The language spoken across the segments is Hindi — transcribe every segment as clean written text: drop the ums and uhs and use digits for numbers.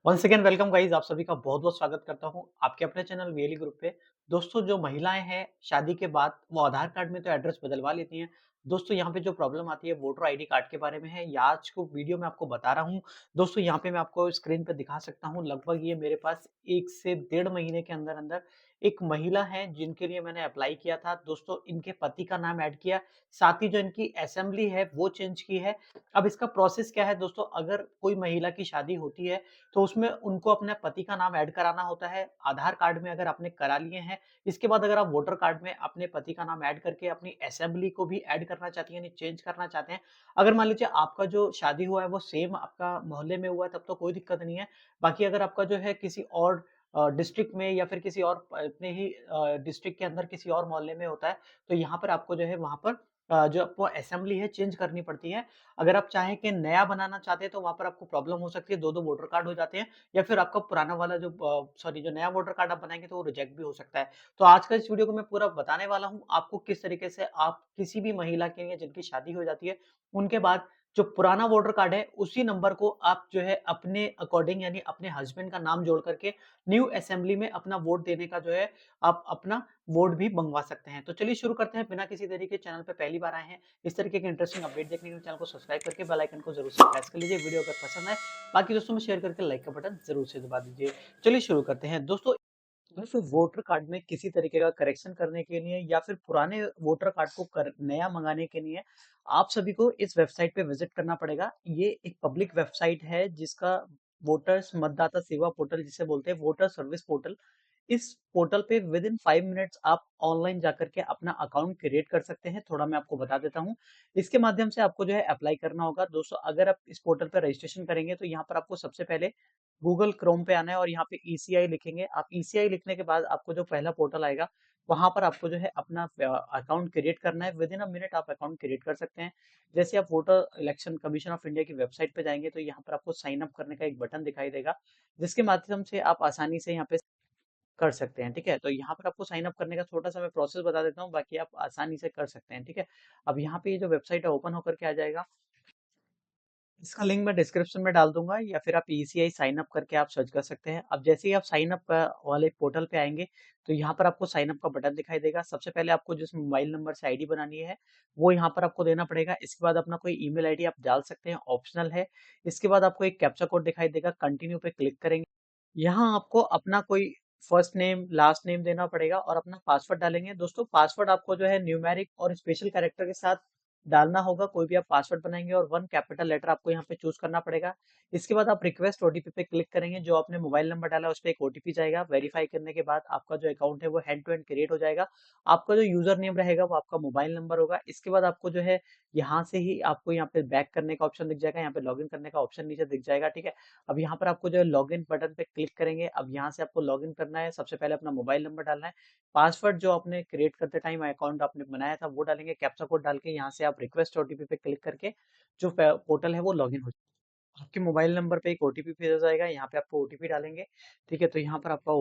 वंस अगेन वेलकम गाइस, आप सभी का बहुत-बहुत स्वागत करता हूँ आपके अपने चैनल वीएलई ग्रुप पे। दोस्तों, जो महिलाएं हैं शादी के बाद वो आधार कार्ड में तो एड्रेस बदलवा लेती हैं। दोस्तों, यहाँ पे जो प्रॉब्लम आती है वोटर आईडी कार्ड के बारे में है। ये आज को वीडियो में आपको बता रहा हूँ। दोस्तों, यहाँ पे मैं आपको स्क्रीन पे दिखा सकता हूँ। लगभग ये मेरे पास 1 से डेढ़ महीने के अंदर-अंदर एक महिला है जिनके लिए मैंने अप्लाई किया था। दोस्तों, इनके पति का नाम ऐड किया, साथ ही जो इनकी असेंबली है वो चेंज की है। अब इसका प्रोसेस क्या है दोस्तों, अगर कोई महिला की शादी होती है तो उसमें उनको अपने पति का नाम ऐड कराना होता है। आधार कार्ड में अगर आपने करा लिए हैं, इसके बाद अगर आप वोटर कार्ड में अपने पति का नाम ऐड करके अपनी असेंबली को भी ऐड करना चाहती हैं, यानी चेंज करना चाहते हैं। अगर मान लीजिए आपका जो शादी हुआ है वो सेम आपका मोहल्ले में हुआ है, तब तो कोई दिक्कत नहीं है। बाकी अगर आपका जो है किसी और डिस्ट्रिक्ट में या फिर किसी और अपने ही डिस्ट्रिक्ट के अंदर किसी और मोहल्ले में होता है, तो यहाँ पर आपको जो है वहाँ पर जो आपको असेंबली है चेंज करनी पड़ती है। अगर आप चाहें कि नया बनाना चाहते हैं तो वहाँ पर आपको प्रॉब्लम हो सकती है, 2-2 वोटर कार्ड हो जाते हैं या फिर आपका पुराना वाला जो जो नया वोटर कार्ड आप बनाएँगे तो वो रिजेक्ट भी हो सकता है। तो आज का इस वीडियो को मैं पूरा बताने वाला हूँ, आपको किस तरीके से आप किसी भी महिला के लिए जिनकी शादी हो जाती है, उनके बाद जो पुराना वोटर कार्ड है उसी नंबर को आप जो है अपने अकॉर्डिंग यानी अपने हस्बैंड का नाम जोड़ करके न्यू असेंबली में अपना वोट देने का जो है आप अपना वोट भी मंगवा सकते हैं। तो चलिए शुरू करते हैं बिना किसी देरी के। चैनल पे पहली बार आए हैं, इस तरीके के इंटरेस्टिंग अपडेट देखने के लिए चैनल को सब्सक्राइब करके बेल आइकन को जरूर से प्रेस कर लीजिए। वीडियो अगर पसंद आए बाकी दोस्तों में शेयर करके लाइक का बटन जरूर से दबा दीजिए। चलिए शुरू करते हैं दोस्तों। दोस्तों, वोटर कार्ड में किसी तरीके का करेक्शन करने के लिए या फिर पुराने वोटर कार्ड को नया मंगाने के लिए आप सभी को इस वेबसाइट पे विजिट करना पड़ेगा। ये एक पब्लिक वेबसाइट है जिसका वोटर्स मतदाता सेवा पोर्टल जिसे बोलते हैं, वोटर सर्विस पोर्टल। इस पोर्टल पे विद इन 5 मिनट्स आप ऑनलाइन जाकर के अपना अकाउंट क्रिएट कर सकते हैं। थोड़ा मैं आपको बता देता हूँ। इसके माध्यम से आपको जो है अप्लाई करना होगा। दोस्तों, अगर आप इस पोर्टल पे रजिस्ट्रेशन करेंगे तो यहाँ पर आपको सबसे पहले गूगल क्रोम पे आना है और यहाँ पे ईसीआई लिखेंगे। आप ईसीआई लिखने के बाद आपको जो पहला पोर्टल आएगा, वहाँ पर आपको जो है अपना अकाउंट क्रिएट करना है। विद इन अ मिनट आप अकाउंट क्रिएट कर सकते हैं। जैसे आप voter election commission of India की वेबसाइट पे जाएंगे तो यहाँ पर आपको साइन अप करने का एक बटन दिखाई देगा, जिसके माध्यम से आप आसानी से यहाँ पे कर सकते हैं। ठीक है, तो यहाँ पर आपको साइन अप करने का छोटा-सा मैं प्रोसेस बता देता हूँ, बाकी आप आसानी से कर सकते हैं। ठीक है, अब यहाँ पे ये जो वेबसाइट है ओपन होकर के आ जाएगा। इसका लिंक मैं डिस्क्रिप्शन में डाल दूंगा या फिर आप ईसीआई साइन अप करके आप सर्च कर सकते हैं। अब जैसे ही आप साइन अप वाले पोर्टल पे आएंगे तो यहाँ पर आपको साइन अप का बटन दिखाई देगा। सबसे पहले आपको जिस मोबाइल नंबर से आईडी बनानी है वो यहाँ पर आपको देना पड़ेगा। इसके बाद अपना कोई ईमेल आईडी आप डाल सकते हैं, ऑप्शनल है। इसके बाद आपको एक कैप्चा कोड दिखाई देगा, कंटिन्यू पे क्लिक करेंगे। यहाँ आपको अपना कोई फर्स्ट नेम लास्ट नेम देना पड़ेगा और अपना पासवर्ड डालेंगे। दोस्तों, पासवर्ड आपको जो है न्यूमेरिक और स्पेशल कैरेक्टर के साथ डालना होगा। कोई भी आप पासवर्ड बनाएंगे और 1 कैपिटल लेटर आपको यहाँ पे चूज करना पड़ेगा। इसके बाद आप रिक्वेस्ट ओटीपी पे क्लिक करेंगे। जो आपने मोबाइल नंबर डाला उस पर एक ओटीपी जाएगा। वेरीफाई करने के बाद आपका जो अकाउंट है वो हैंड टू हैंड क्रिएट हो जाएगा। आपका जो यूजर नेम रहेगा वो आपका मोबाइल नंबर होगा। इसके बाद आपको जो है यहाँ से ही आपको यहाँ पे बैक करने का ऑप्शन दिख जाएगा, यहाँ पे लॉगिन करने का ऑप्शन नीचे दिख जाएगा। ठीक है, अब यहाँ पर आपको जो है लॉगिन बटन पे क्लिक करेंगे। अब यहाँ से आपको लॉगिन करना है। सबसे पहले अपना मोबाइल नंबर डालना है, पासवर्ड जो आपने क्रिएट करते टाइम अकाउंट आपने बनाया था वो डालेंगे, कैप्चा कोड डाल के यहाँ से आप रिक्वेस्ट ओटीपी पे क्लिक करके जो पोर्टल है वो लॉगिन हो जाएगा। आपके मोबाइल नंबर पे एक ओटीपी भेजा जाएगा, यहाँ पे आपको ओटीपी डालेंगे। ठीक है, तो यहाँ पर आपका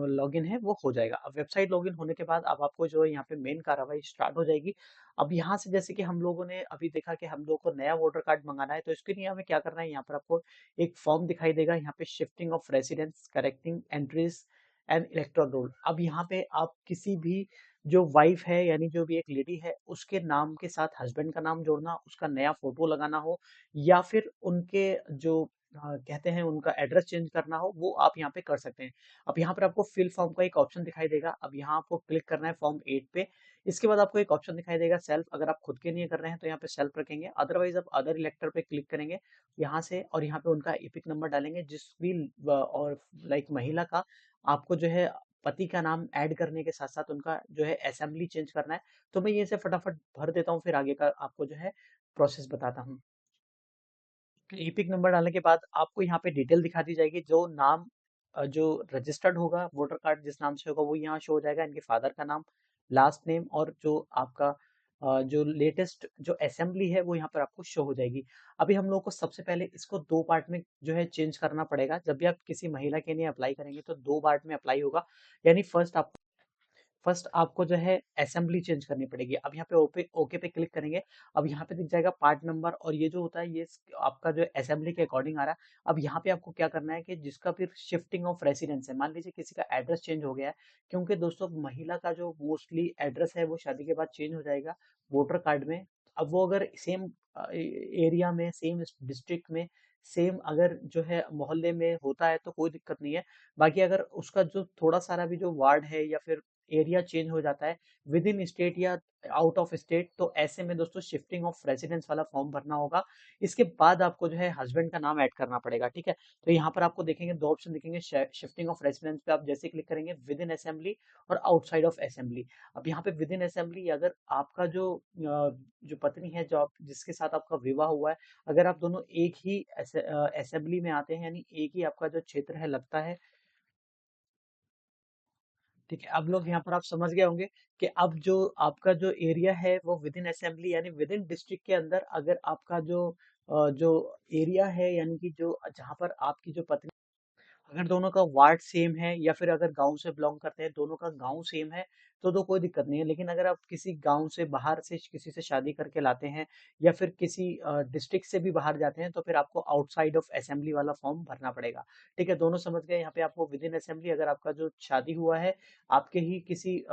लॉगिन है वो हो जाएगा। अब वेबसाइट लॉगिन होने के बाद अब आपको जो है यहाँ पे मेन कार्रवाई स्टार्ट हो जाएगी। अब यहाँ से जैसे कि हम लोगों ने अभी देखा कि हम लोगों को नया वोटर कार्ड मंगाना है, तो इसके लिए हमें क्या करना है, यहाँ पर आपको एक फॉर्म दिखाई देगा, यहाँ पे shifting of residence, correcting entries and electoral roll. अब यहाँ पे आप किसी भी जो वाइफ है यानी जो भी एक लेडी है उसके नाम के साथ हस्बैंड का नाम जोड़ना, उसका नया फोटो लगाना हो या फिर उनके जो कहते हैं उनका एड्रेस चेंज करना हो, वो आप यहाँ पे कर सकते हैं। अब यहाँ पर आपको फिल फॉर्म का एक ऑप्शन दिखाई देगा। अब यहाँ आपको क्लिक करना है फॉर्म 8 पे। इसके बाद आपको एक ऑप्शन दिखाई देगा सेल्फ। अगर आप खुद के लिए कर रहे हैं तो यहाँ पे सेल्फ रखेंगे, अदरवाइज आप अदर इलेक्टर पे क्लिक करेंगे यहाँ से और यहाँ पे उनका एपिक नंबर डालेंगे। जिस भी और लाइक महिला का आपको जो है पति का नाम ऐड करने के साथ साथ उनका जो है असेंबली चेंज करना है। तो मैं ये से फटाफट भर देता हूँ, फिर आगे का आपको जो है प्रोसेस बताता हूँ। ईपिक नंबर डालने के बाद आपको यहाँ पे डिटेल दिखा दी जाएगी। जो नाम जो रजिस्टर्ड होगा वोटर कार्ड जिस नाम से होगा वो यहाँ शो हो जाएगा। इनके फादर का नाम, लास्ट नेम और जो आपका जो लेटेस्ट जो असेंबली है वो यहाँ पर आपको शो हो जाएगी। अभी हम लोग को सबसे पहले इसको 2 पार्ट में जो है चेंज करना पड़ेगा। जब भी आप किसी महिला के लिए अप्लाई करेंगे तो 2 पार्ट में अप्लाई होगा। यानी फर्स्ट आपको जो है असेंबली चेंज करनी पड़ेगी। अब यहाँ पे ओके पे क्लिक करेंगे। अब यहाँ पे दिख जाएगा पार्ट नंबर, और ये जो होता है ये आपका जो असेंबली के अकॉर्डिंग आ रहा है। अब यहाँ पे आपको क्या करना है कि जिसका फिर शिफ्टिंग ऑफ रेसिडेंस है, मान लीजिए किसी का एड्रेस चेंज हो गया है, क्योंकि दोस्तों महिला का जो मोस्टली एड्रेस है वो शादी के बाद चेंज हो जाएगा वोटर कार्ड में। अब वो अगर सेम एरिया में, सेम डिस्ट्रिक्ट में, सेम अगर जो है मोहल्ले में होता है तो कोई दिक्कत नहीं है। बाकी अगर उसका जो थोड़ा सारा भी जो वार्ड है या फिर एरिया चेंज हो जाता है विद इन स्टेट या आउट ऑफ स्टेट, तो ऐसे में दोस्तों शिफ्टिंग ऑफ रेसिडेंस वाला फॉर्म भरना होगा। इसके बाद आपको जो है हस्बैंड का नाम ऐड करना पड़ेगा, ठीक है। तो यहाँ पर आपको देखेंगे दो ऑप्शन दिखेंगे, शिफ्टिंग ऑफ रेसिडेंस पे आप जैसे क्लिक करेंगे विद इन असेंबली और आउटसाइड ऑफ असेंबली। अब यहाँ पे विद इन असेंबली, अगर आपका जो पत्नी है, जो आप जिसके साथ आपका विवाह हुआ है, अगर आप दोनों एक ही असेंबली में आते हैं, यानी एक ही आपका जो क्षेत्र है लगता है, ठीक है। अब लोग यहाँ पर आप समझ गए होंगे कि अब जो आपका जो एरिया है वो विद इन असेंबली यानी विद इन डिस्ट्रिक्ट के अंदर, अगर आपका जो एरिया है, यानी कि जो जहाँ पर आपकी जो पत्नी, अगर दोनों का वार्ड सेम है या फिर अगर गांव से बिलोंग करते हैं, दोनों का गांव सेम है, तो कोई दिक्कत नहीं है। लेकिन अगर आप किसी गांव से बाहर से किसी से शादी करके लाते हैं या फिर किसी डिस्ट्रिक्ट से भी बाहर जाते हैं, तो फिर आपको आउटसाइड ऑफ असेंबली वाला फॉर्म भरना पड़ेगा, ठीक है। दोनों समझ गए। यहाँ पे आपको विद इन असेंबली, अगर आपका जो शादी हुआ है आपके ही किसी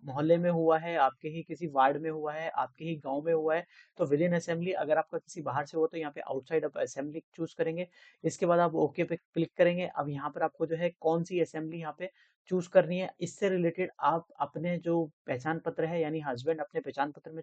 मोहल्ले में हुआ है, आपके ही किसी वार्ड में हुआ है, आपके ही गांव में हुआ है, तो विद इन असेंबली। अगर आपका किसी बाहर से हुआ तो यहाँ पे आउटसाइड ऑफ असेंबली चूज करेंगे। इसके बाद आप ओके पे क्लिक करेंगे। अब यहाँ पर आपको जो है कौन सी असेंबली यहाँ पे चूज करनी है, इससे रिलेटेड आप अपने जो पहचान पत्र है, यानी हस्बैंड अपने पहचान पत्र में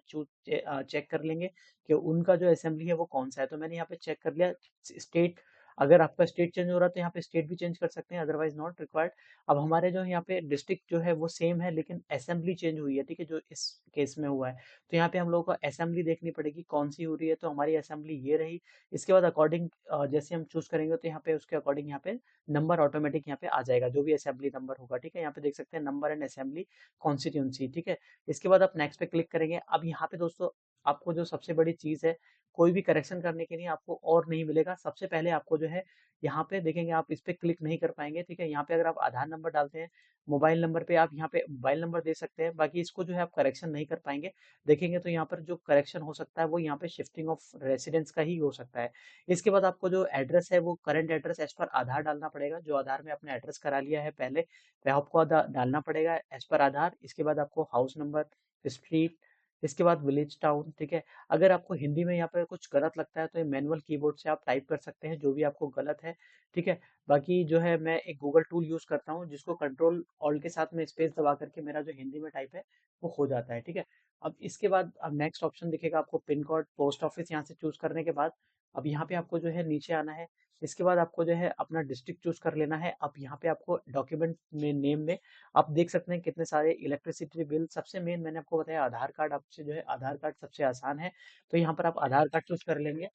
चेक कर लेंगे कि उनका जो असेंबली है वो कौन सा है। तो मैंने यहाँ पे चेक कर लिया स्टेट। अगर आपका स्टेट चेंज हो रहा है तो यहाँ पे स्टेट भी चेंज कर सकते हैं, अदरवाइज नॉट रिक्वायर्ड। अब हमारे जो यहाँ पे डिस्ट्रिक्ट जो है वो सेम है, लेकिन असेंबली चेंज हुई है, ठीक है, जो इस केस में हुआ है। तो यहाँ पे हम लोगों को असेंबली देखनी पड़ेगी कौन सी हो रही है, तो हमारी असेंबली ये रही। इसके बाद अकॉर्डिंग जैसे हम चूज करेंगे तो यहाँ पे उसके अकॉर्डिंग यहाँ पे नंबर ऑटोमेटिक यहाँ पे आ जाएगा, जो भी असेंबली नंबर होगा, ठीक है। यहाँ पे देख सकते हैं नंबर एंड असेंबली कॉन्स्टिट्यूंसी, ठीक है। इसके बाद आप नेक्स्ट पे क्लिक करेंगे। अब यहाँ पे दोस्तों आपको जो सबसे बड़ी चीज है, कोई भी करेक्शन करने के लिए आपको और नहीं मिलेगा। सबसे पहले आपको जो है यहाँ पे देखेंगे, आप इस पे क्लिक नहीं कर पाएंगे, ठीक है। यहाँ पे अगर आप आधार नंबर डालते हैं, मोबाइल नंबर पे आप यहाँ पे मोबाइल नंबर दे सकते हैं, बाकी इसको जो है आप करेक्शन नहीं कर पाएंगे। देखेंगे तो यहाँ पर जो करेक्शन हो सकता है वो यहाँ पे शिफ्टिंग ऑफ रेसिडेंस का ही हो सकता है। इसके बाद आपको जो एड्रेस है वो करंट एड्रेस एज पर आधार डालना पड़ेगा। जो आधार में आपने एड्रेस करा लिया है पहले, वह आपको डालना पड़ेगा एज पर आधार। इसके बाद आपको हाउस नंबर, स्ट्रीट, इसके बाद विलेज टाउन, ठीक है। अगर आपको हिंदी में यहाँ पर कुछ गलत लगता है तो ये मैनुअल कीबोर्ड से आप टाइप कर सकते हैं जो भी आपको गलत है, ठीक है। बाकी जो है मैं एक गूगल टूल यूज करता हूँ जिसको कंट्रोल ऑल्ट के साथ में स्पेस दबा करके मेरा जो हिंदी में टाइप है वो हो जाता है, ठीक है। अब इसके बाद अब नेक्स्ट ऑप्शन दिखेगा आपको पिन कोड, पोस्ट ऑफिस। यहाँ से चूज करने के बाद अब यहाँ पे आपको जो है नीचे आना है। इसके बाद आपको जो है अपना डिस्ट्रिक्ट चूज कर लेना है। अब यहाँ पे आपको डॉक्यूमेंट में नेम में आप देख सकते हैं कितने सारे इलेक्ट्रिसिटी बिल। सबसे मेन मैंने आपको बताया आधार कार्ड, आपसे जो है आधार कार्ड सबसे आसान है, तो यहाँ पर आप आधार कार्ड चूज कर लेंगे,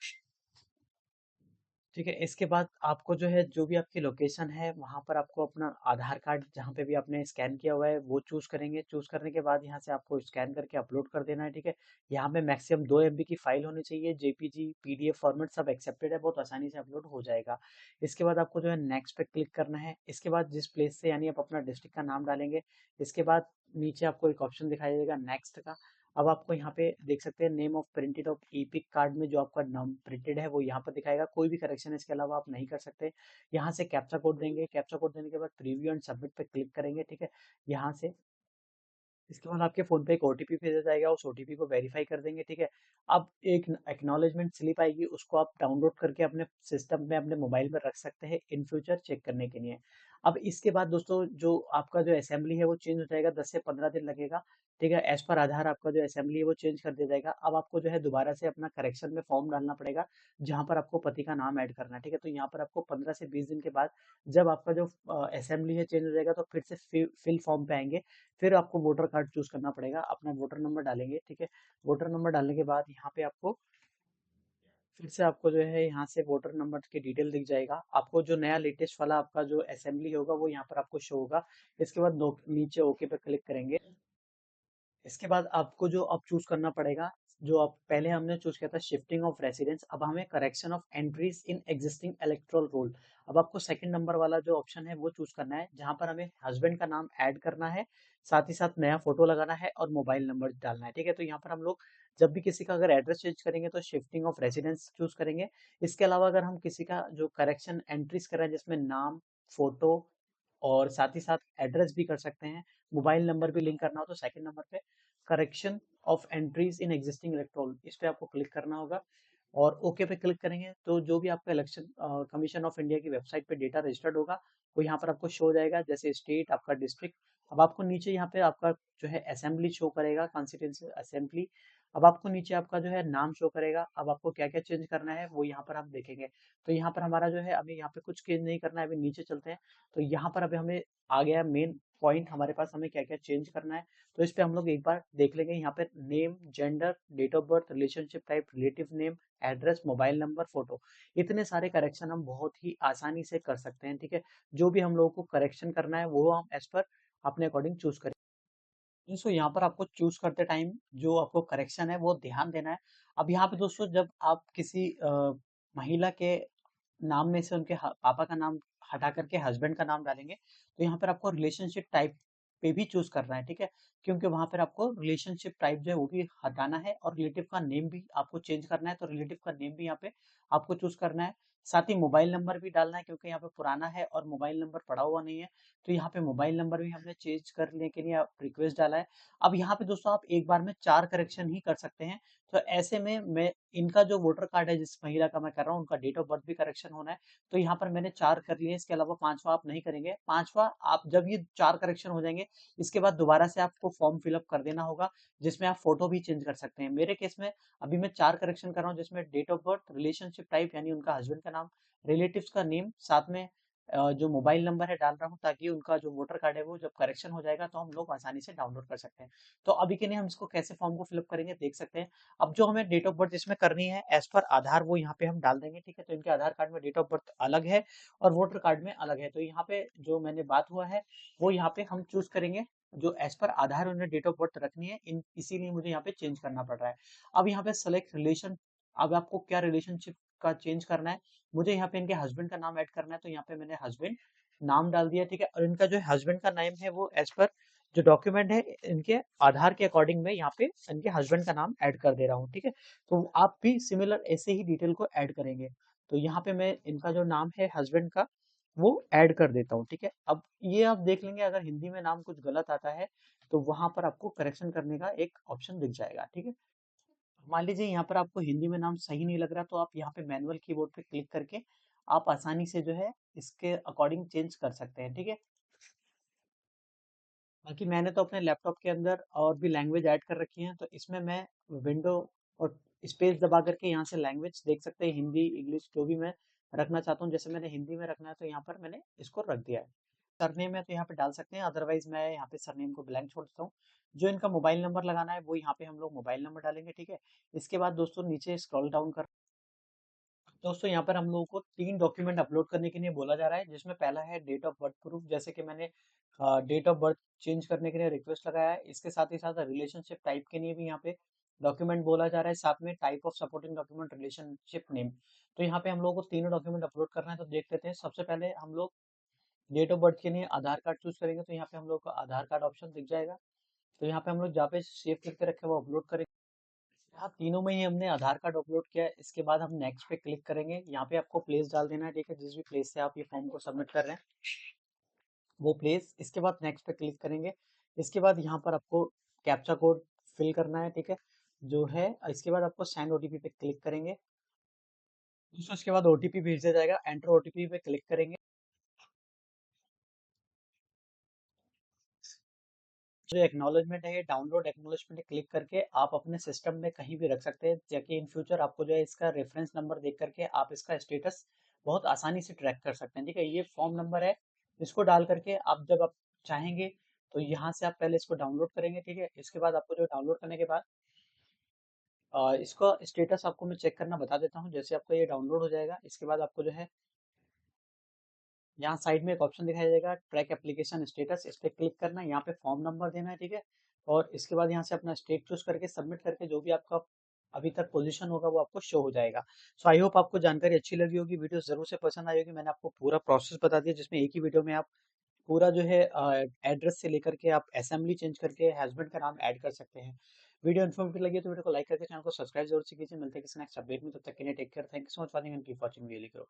ठीक है। इसके बाद आपको जो है जो भी आपकी लोकेशन है वहां पर आपको अपना आधार कार्ड जहाँ पे भी आपने स्कैन किया हुआ है वो चूज करेंगे। चूज करने के बाद यहाँ से आपको स्कैन करके अपलोड कर देना है, ठीक है। यहाँ पे मैक्सिमम 2 MB की फाइल होनी चाहिए। जेपीजी, पीडीएफ फॉर्मेट सब एक्सेप्टेड है, बहुत आसानी से अपलोड हो जाएगा। इसके बाद आपको जो है नेक्स्ट पे क्लिक करना है। इसके बाद जिस प्लेस से यानी आप अपना डिस्ट्रिक्ट का नाम डालेंगे, इसके बाद नीचे आपको एक ऑप्शन दिखाई देगा नेक्स्ट का। अब आपको यहाँ पे देख सकते हैं name of printed of EPIC card में जो आपका नाम प्रिंटेड है वो यहाँ पर दिखाएगा। कोई भी करेक्शन इसके अलावा आप नहीं कर सकते। यहाँ से कैप्चा कोड देंगे, कैप्चा कोड देने के बाद प्रीव्यू एंड सबमिट पे क्लिक करेंगे, ठीक है। यहाँ से इसके बाद आपके फोन पे एक ओटीपी भेजा जाएगा, उस ओटीपी को वेरीफाई कर देंगे, ठीक है। अब एक एक्नॉलेजमेंट स्लिप आएगी, उसको आप डाउनलोड करके अपने सिस्टम में अपने मोबाइल में रख सकते हैं इन फ्यूचर चेक करने के लिए। अब इसके बाद दोस्तों जो आपका जो असेंबली है वो चेंज हो जाएगा, 10 से 15 दिन लगेगा, ठीक है। एज पर आधार आपका जो असेंबली है वो चेंज कर दिया जाएगा। अब आपको जो है दोबारा से अपना करेक्शन में फॉर्म डालना पड़ेगा जहाँ पर आपको पति का नाम ऐड करना है, ठीक है। तो यहाँ पर आपको 15 से 20 दिन के बाद जब आपका जो असेंबली है चेंज हो जाएगा तो फिर से फिल फॉर्म पे आएंगे। फिर आपको वोटर कार्ड चूज करना पड़ेगा, अपना वोटर नंबर डालेंगे, ठीक है। वोटर नंबर डालने के बाद यहाँ पे आपको फिर से आपको जो है यहाँ से वोटर नंबर की डिटेल दिख जाएगा। आपको जो नया लेटेस्ट वाला आपका जो असेंबली होगा वो यहाँ पर आपको शो होगा। इसके बाद नीचे ओके पे क्लिक करेंगे। इसके बाद आपको जो अब चूज करना पड़ेगा जो आप पहले हमने चूज किया था शिफ्टिंग ऑफ रेसिडेंस, अब हमें correction of entries in existing electoral roll. अब आपको सेकंड नंबर वाला जो ऑप्शन है वो चूज करना है, जहां पर हमें हस्बैंड का नाम ऐड करना है, साथ ही साथ नया फोटो लगाना है और मोबाइल नंबर डालना है। ठीक है, तो यहाँ पर हम लोग जब भी किसी का अगर एड्रेस चेंज करेंगे तो शिफ्टिंग ऑफ रेसिडेंस चूज करेंगे। इसके अलावा अगर हम किसी का जो करेक्शन एंट्रीज कर रहे हैं जिसमें नाम, फोटो और साथ ही साथ एड्रेस भी कर सकते हैं, मोबाइल नंबर भी लिंक करना हो, तो सेकंड नंबर पे correction of entries in existing electoral, इस पे आपको क्लिक करना होगा और ओके पे क्लिक करेंगे तो जो भी आपका इलेक्शन कमीशन ऑफ इंडिया की वेबसाइट पे डेटा रजिस्टर्ड होगा वो यहाँ पर आपको शो हो जाएगा, जैसे स्टेट, आपका डिस्ट्रिक्ट। अब आपको नीचे यहाँ पे आपका जो है असेंबली शो करेगा, कॉन्स्टिट्यूंसी असेंबली। अब आपको नीचे आपका जो है नाम शो करेगा। अब आपको क्या क्या चेंज करना है वो यहाँ पर आप देखेंगे। तो यहाँ पर हमारा जो है अभी यहाँ पे कुछ चेंज नहीं करना है, अभी नीचे चलते हैं। तो यहाँ पर अभी हमें आ गया मेन पॉइंट हमारे पास, हमें क्या क्या चेंज करना है। तो इस पे हम लोग एक बार देख लेंगे। यहाँ पे name, gender, date of birth, relationship type, relative name, address, mobile number, photo, इतने सारे करेक्शन हम बहुत ही आसानी से कर सकते हैं। ठीक है, जो भी हम लोगों को करेक्शन करना है वो हम एज पर अपने अकॉर्डिंग चूज करें। दोस्तों यहाँ पर आपको चूज करते टाइम जो आपको करेक्शन है वो ध्यान देना है। अब यहाँ पे दोस्तों जब आप किसी महिला के नाम में से उनके पापा का नाम हटा करके हस्बैंड का नाम डालेंगे तो यहाँ पर आपको रिलेशनशिप टाइप पे भी चूज करना है। ठीक है, क्योंकि वहां पर आपको रिलेशनशिप टाइप जो है वो भी हटाना है और रिलेटिव का नेम भी आपको चेंज करना है, तो रिलेटिव का नेम भी यहाँ पे आपको चूज करना है। साथ ही मोबाइल नंबर भी डालना है, क्योंकि यहाँ पे पुराना है और मोबाइल नंबर पड़ा हुआ नहीं है, तो यहाँ पे मोबाइल नंबर भी हमने चेंज करने के लिए रिक्वेस्ट डाला है। अब यहाँ पे दोस्तों आप एक बार में 4 करेक्शन ही कर सकते हैं, तो ऐसे में मैं इनका जो वोटर कार्ड है जिस महिला का मैं कर रहा हूँ उनका डेट ऑफ बर्थ भी करेक्शन होना है। तो यहाँ पर मैंने 4 कर लिए, इसके अलावा पांचवा आप नहीं करेंगे। पांचवा आप जब ये 4 करेक्शन हो जाएंगे इसके बाद दोबारा से आपको फॉर्म फिलअप कर देना होगा, जिसमें आप फोटो भी चेंज कर सकते हैं। मेरे केस में अभी मैं 4 करेक्शन कर रहा हूँ, जिसमें date of birth, relationship type यानी उनका हस्बैंड का नाम, रिलेटिव्स का नेम, साथ में जो मोबाइल नंबर है डाल रहा हूँ, ताकि उनका जो वोटर कार्ड है वो जब करेक्शन हो जाएगा तो हम लोग आसानी से डाउनलोड कर सकते हैं। तो अभी के लिए हम इसको कैसे फॉर्म को फिलअप करेंगे देख सकते हैं। अब जो हमें डेट ऑफ बर्थ इसमें करनी है एज पर आधार, वो यहाँ पे हम डाल देंगे। ठीक है, तो इनके आधार कार्ड में डेट ऑफ बर्थ अलग है और वोटर कार्ड में अलग है, तो यहाँ पे जो मैंने बात हुआ है वो यहाँ पे हम चूज करेंगे। जो एज पर आधार उन्हें डेट ऑफ बर्थ रखनी है, इन इसीलिए मुझे यहाँ पे चेंज करना पड़ रहा है। अब यहाँ पे सेलेक्ट रिलेशन, अब आपको क्या रिलेशनशिप का चेंज करना है। मुझे यहाँ पे इनके हस्बैंड का नाम ऐड करना है, तो यहाँ पे मैंने हस्बैंड नाम डाल दिया। ठीक है, और इनका जो हस्बैंड का नेम है वो एज पर जो डॉक्यूमेंट है इनके आधार के अकॉर्डिंग मैं यहाँ पे इनके हस्बैंड का नाम ऐड कर दे रहा हूँ। ठीक है, तो आप भी सिमिलर ऐसे ही डिटेल को ऐड करेंगे। तो यहाँ पे मैं इनका जो नाम है हस्बैंड का वो ऐड कर देता हूँ। ठीक है, अब ये आप देख लेंगे अगर हिंदी में नाम कुछ गलत आता है तो वहां पर आपको करेक्शन करने का एक ऑप्शन दिख जाएगा। ठीक है, मान लीजिए यहाँ पर आपको हिंदी में नाम सही नहीं लग रहा तो आप यहाँ पे मैनुअल कीबोर्ड पे क्लिक करके आप आसानी से जो है इसके अकॉर्डिंग चेंज कर सकते हैं। ठीक है, बाकी मैंने तो अपने लैपटॉप के अंदर और भी लैंग्वेज ऐड कर रखी है, तो इसमें मैं विंडो और स्पेस दबा करके यहाँ से लैंग्वेज देख सकते हैं, हिंदी, इंग्लिश, जो भी मैं रखना चाहता हूँ। जैसे मैंने हिंदी में रखना है तो यहाँ पर मैंने इसको रख दिया है। सरनेम है तो यहाँ पे डाल सकते हैं, अदरवाइज मैं यहाँ पे सरनेम को ब्लैंक छोड़ देता हूँ। जो इनका मोबाइल नंबर लगाना है वो यहाँ पे हम लोग मोबाइल नंबर डालेंगे। ठीक है, इसके बाद दोस्तों नीचे स्क्रॉल डाउन कर, दोस्तों यहाँ पर हम लोगों को 3 डॉक्यूमेंट अपलोड करने के लिए बोला जा रहा है, जिसमें पहला है डेट ऑफ बर्थ प्रूफ, जैसे कि मैंने डेट ऑफ बर्थ चेंज करने के लिए रिक्वेस्ट लगाया है। इसके साथ ही साथ रिलेशनशिप टाइप के लिए भी यहाँ पे डॉक्यूमेंट बोला जा रहा है, साथ में type of supporting document, relationship name. तो यहाँ पे हम लोगों को तीनों डॉक्यूमेंट अपलोड करना है, तो देख लेते हैं। सबसे पहले हम लोग डेट ऑफ बर्थ के लिए आधार कार्ड चूज करेंगे, तो यहाँ पे हम लोग का आधार कार्ड ऑप्शन दिख जाएगा। तो यहाँ पे हम लोग जहाँ पे सेव करके रखे वो अपलोड करेंगे। हाँ, तीनों में ही हमने आधार कार्ड अपलोड किया है। इसके बाद हम नेक्स्ट पे क्लिक करेंगे, यहाँ पे आपको प्लेस डाल देना है। ठीक है, जिस भी प्लेस से आप ये फॉर्म को सबमिट कर रहे हैं वो प्लेस। इसके बाद नेक्स्ट पे क्लिक करेंगे। इसके बाद यहाँ पर आपको कैप्चा कोड फिल करना है। ठीक है, जो है इसके बाद आपको सेंड ओटीपी पे क्लिक करेंगे। दोस्तों इसके बाद ओटीपी भेजा जाएगा, एंटर ओटीपी पे क्लिक करेंगे। जो एक्नॉलेजमेंट है, ये डाउनलोड एक्नॉलेजमेंट क्लिक करके आप अपने सिस्टम में कहीं भी रख सकते हैं, ताकि इन फ्यूचर आपको जो है इसका रेफरेंस नंबर देख करके आप इसका स्टेटस बहुत आसानी से ट्रैक कर सकते हैं। ठीक है, ये फॉर्म नंबर है, इसको डाल करके आप जब आप चाहेंगे तो यहाँ से आप पहले इसको डाउनलोड करेंगे। ठीक है, इसके बाद आपको जो डाउनलोड करने के बाद इसका स्टेटस आपको मैं चेक करना बता देता हूँ। जैसे आपका ये डाउनलोड हो जाएगा इसके बाद आपको जो है यहाँ साइड में एक ऑप्शन दिखाई देगा ट्रैक एप्लीकेशन स्टेटस, इस पे क्लिक करना है, यहाँ पे फॉर्म नंबर देना है। ठीक है, और इसके बाद यहाँ से अपना स्टेट चूज करके सबमिट करके जो भी आपका अभी तक पोज़ीशन होगा वो आपको शो हो जाएगा। सो आई होप आपको जानकारी अच्छी लगी होगी, वीडियो ज़रूर से पसंद आई होगी। मैंने आपको पूरा प्रोसेस बता दिया जिसमें एक ही वीडियो में आप पूरा जो है एड्रेस से लेकर के आप असेंबली चेंज करके हस्बैंड का नाम ऐड कर सकते हैं। वीडियो इन्फॉर्मेटिव लगी है तो वीडियो को लाइक करके चैनल को सब्सक्राइब ज़रूर से कीजिए। मिलते हैं किसी नेक्स्ट अपडेट में, तब तक के लिए take care. Thank you so much for watching and keep watching really grow.